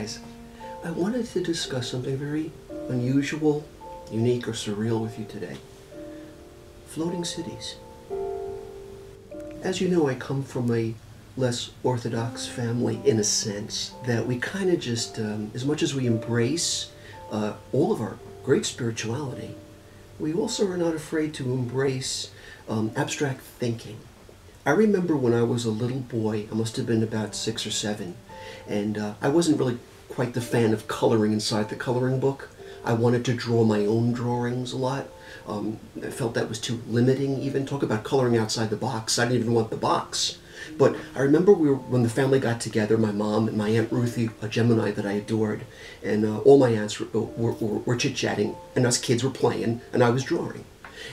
guys. I wanted to discuss something very unusual, unique, or surreal with you today. Floating cities. As you know, I come from a less orthodox family in a sense that we kind of just, as much as we embrace all of our great spirituality, we also are not afraid to embrace abstract thinking. I remember when I was a little boy, I must have been about 6 or 7, and I wasn't really quite the fan of coloring inside the coloring book. I wanted to draw my own drawings a lot. I felt that was too limiting even. Talk about coloring outside the box. I didn't even want the box. But I remember when the family got together, my mom and my Aunt Ruthie, a Gemini that I adored, and all my aunts were chit-chatting, and us kids were playing, and I was drawing.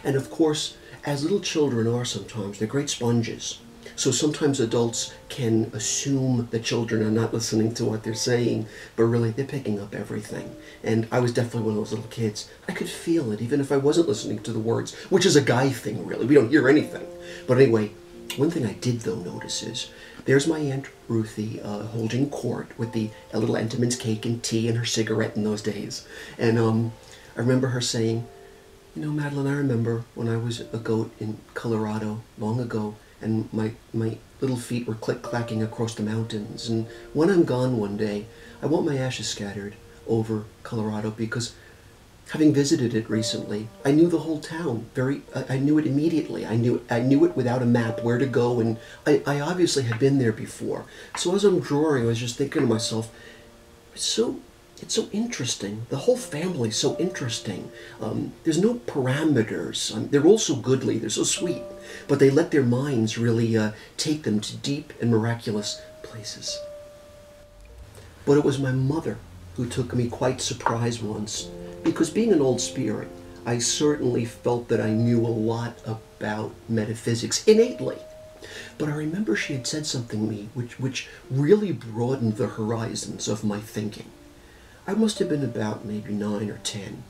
And of course, as little children are sometimes, they're great sponges. So sometimes adults can assume that children are not listening to what they're saying, but really they're picking up everything. And I was definitely one of those little kids. I could feel it, even if I wasn't listening to the words, which is a guy thing, really. We don't hear anything. But anyway, one thing I did, though, notice is there's my Aunt Ruthie holding court with a little Entenmann's cake and tea and her cigarette in those days. And I remember her saying, "You know, Madeline, I remember when I was a goat in Colorado long ago, and my little feet were click-clacking across the mountains. And when I'm gone one day, I want my ashes scattered over Colorado because, having visited it recently, I knew the whole town. I knew it immediately. I knew it without a map, where to go, and I obviously had been there before. So as I'm drawing, I was just thinking to myself, it's so interesting. The whole family's so interesting. There's no parameters. They're all so goodly. They're so sweet. But they let their minds really take them to deep and miraculous places. But it was my mother who took me quite surprised once, because being an old spirit, I certainly felt that I knew a lot about metaphysics innately. But I remember she had said something to me which really broadened the horizons of my thinking. I must have been about maybe 9 or 10,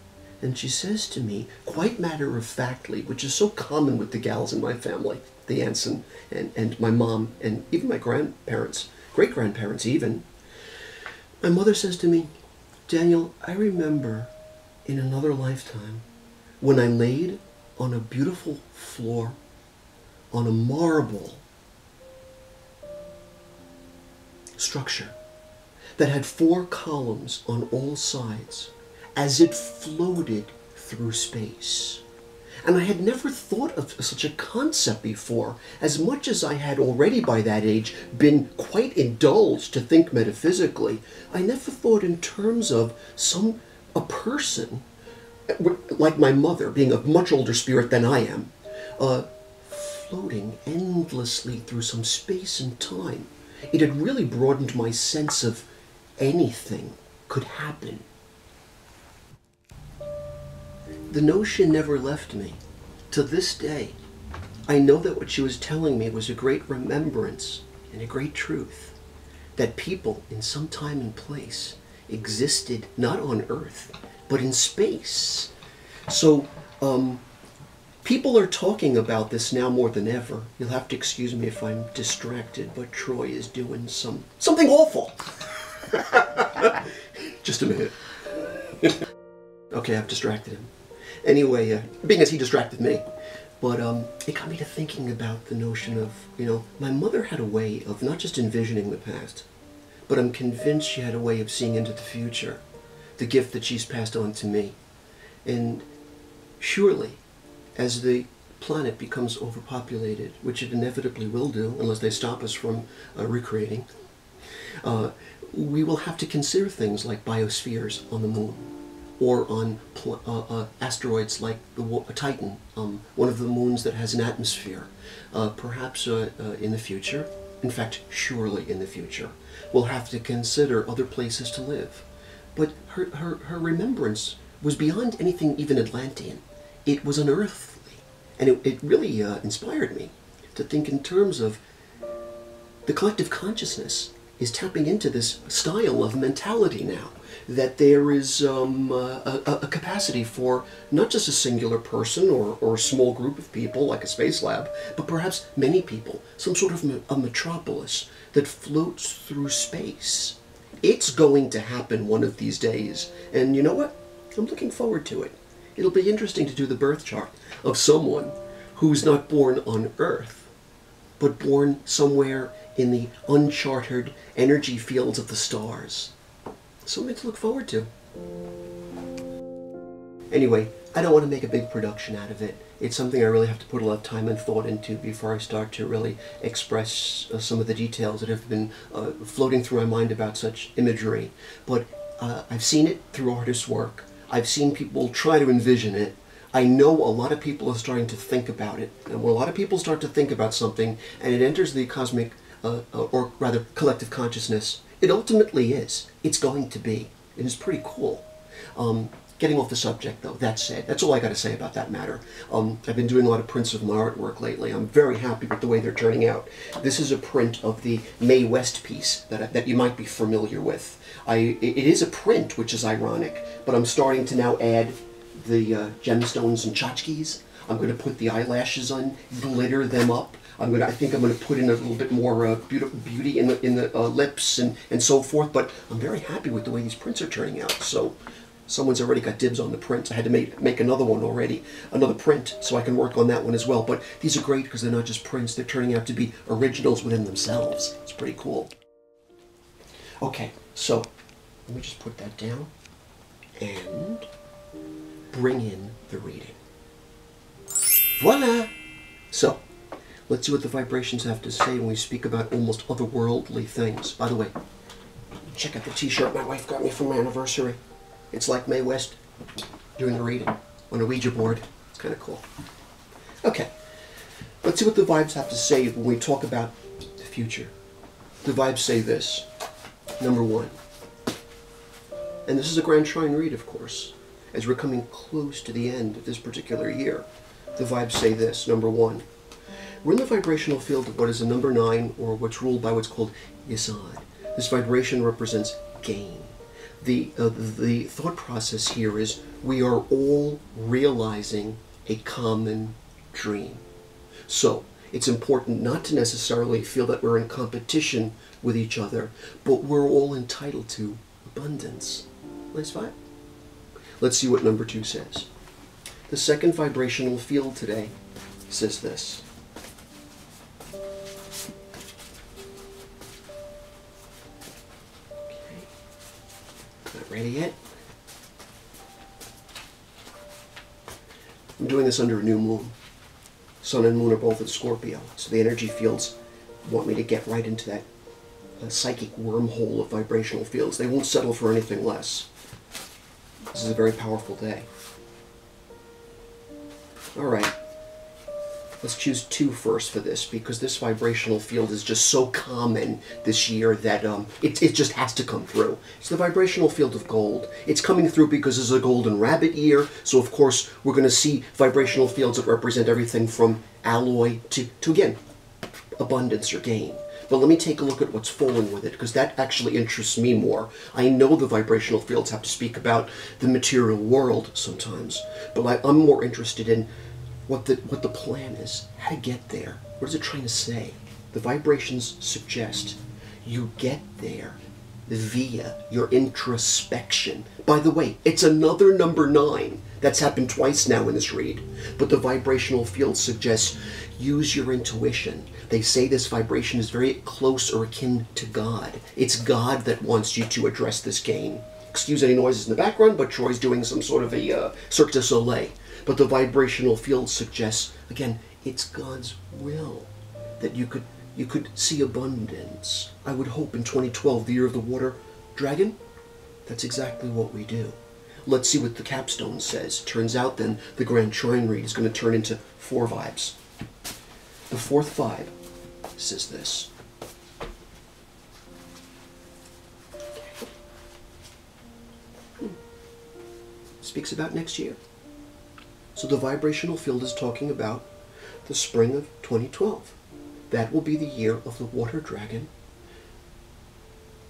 and she says to me, quite matter-of-factly, which is so common with the gals in my family, the aunts and my mom, and even my grandparents, great-grandparents even, my mother says to me, "Daniel, I remember in another lifetime when I laid on a beautiful floor, on a marble structure that had 4 columns on all sides, as it floated through space. And I had never thought of such a concept before, as much as I had already by that age been quite indulged to think metaphysically. I never thought in terms of a person, like my mother, being a much older spirit than I am, floating endlessly through some space and time. It had really broadened my sense of anything could happen. The notion never left me. To this day, I know that what she was telling me was a great remembrance and a great truth, that people in some time and place existed not on Earth, but in space. So, people are talking about this now more than ever. You'll have to excuse me if I'm distracted, but Troy is doing something awful. Just a minute. Okay, I've distracted him. Anyway, being as he distracted me. But it got me to thinking about the notion of, my mother had a way of not just envisioning the past, but I'm convinced she had a way of seeing into the future, the gift that she's passed on to me. And surely, as the planet becomes overpopulated, which it inevitably will do, unless they stop us from recreating, we will have to consider things like biospheres on the moon, or on asteroids like Titan, one of the moons that has an atmosphere. Perhaps in the future, in fact, surely in the future, we'll have to consider other places to live. But her remembrance was beyond anything even Atlantean. It was unearthly, and it really inspired me to think in terms of the collective consciousness is tapping into this style of mentality now, that there is a capacity for not just a singular person or a small group of people like a space lab, but perhaps many people, some sort of a metropolis that floats through space. It's going to happen one of these days. And you know what? I'm looking forward to it. It'll be interesting to do the birth chart of someone who's not born on Earth, but born somewhere in the uncharted energy fields of the stars. Something to look forward to. Anyway, I don't want to make a big production out of it. It's something I really have to put a lot of time and thought into before I start to really express some of the details that have been floating through my mind about such imagery. But I've seen it through artists' work. I've seen people try to envision it. I know a lot of people are starting to think about it. And when a lot of people start to think about something and it enters the cosmic, or rather collective consciousness, it ultimately is. It's going to be. It is pretty cool. Getting off the subject, though, that said, that's all I got to say about that matter. I've been doing a lot of prints of my artwork lately. I'm very happy with the way they're turning out. This is a print of the Mae West piece that you might be familiar with. It is a print, which is ironic, but I'm starting to now add the gemstones and tchotchkes. I'm going to put the eyelashes on, glitter them up. I think I'm going to put in a little bit more beauty in the lips and so forth. But I'm very happy with the way these prints are turning out. So someone's already got dibs on the prints. I had to make another one already, another print, so I can work on that one as well. But these are great because they're not just prints; they're turning out to be originals within themselves. It's pretty cool. Okay, so let me just put that down and bring in the reading. Voila! So, let's see what the vibrations have to say when we speak about almost otherworldly things. By the way, check out the t-shirt my wife got me for my anniversary. It's like Mae West doing the reading on a Ouija board. It's kind of cool. Okay, let's see what the vibes have to say when we talk about the future. The vibes say this. Number one, and this is a Grand Trine read, of course, as we're coming close to the end of this particular year. The vibes say this. Number one, we're in the vibrational field of what is a number 9, or what's ruled by what's called Yesod. This vibration represents gain. The thought process here is we are all realizing a common dream. So it's important not to necessarily feel that we're in competition with each other, but we're all entitled to abundance. Nice vibe. Let's see what number 2 says. The second vibrational field today says this. Not ready yet. I'm doing this under a new moon. Sun and moon are both in Scorpio, so the energy fields want me to get right into that psychic wormhole of vibrational fields. They won't settle for anything less. This is a very powerful day. Alright, let's choose 2 first for this, because this vibrational field is just so common this year that it just has to come through. It's the vibrational field of gold. It's coming through because it's a golden rabbit year, so of course we're going to see vibrational fields that represent everything from alloy to again, abundance or gain. But let me take a look at what's falling with it, because that actually interests me more. I know the vibrational fields have to speak about the material world sometimes, but I'm more interested in what the plan is, how to get there. What is it trying to say? The vibrations suggest you get there via your introspection. By the way, it's another number 9. That's happened twice now in this read. But the vibrational field suggests use your intuition. They say this vibration is very close or akin to God. It's God that wants you to address this game. Excuse any noises in the background, but Troy's doing some sort of a Cirque du Soleil. But the vibrational field suggests, again, it's God's will that you could see abundance. I would hope in 2012, the year of the water dragon, that's exactly what we do. Let's see what the capstone says. Turns out then the Grand Trine read is going to turn into 4 vibes. The 4th vibe says this. Speaks about next year. So the vibrational field is talking about the spring of 2012. That will be the year of the water dragon.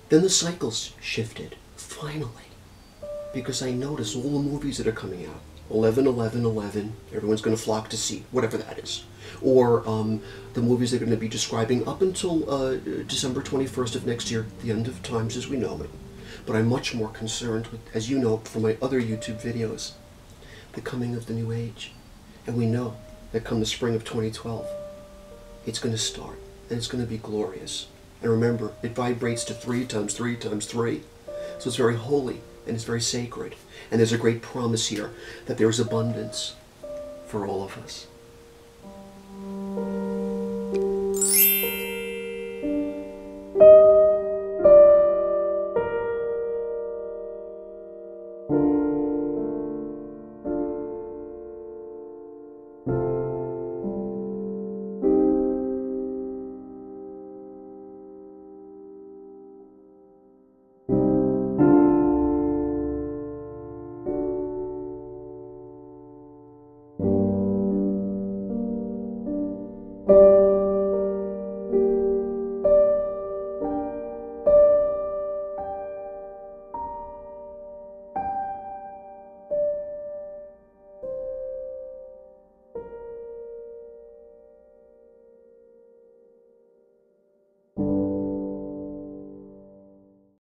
Then the cycles shifted, finally, because I notice all the movies that are coming out. 11/11/11. Everyone's going to flock to see, whatever that is. Or the movies they're going to be describing up until December 21st of next year, the end of times as we know it. But I'm much more concerned with, as you know from my other YouTube videos, the coming of the new age. And we know that come the spring of 2012, it's going to start, and it's going to be glorious. And remember, it vibrates to 3 times 3 times 3. So it's very holy, and it's very sacred. And there's a great promise here that there's abundance for all of us.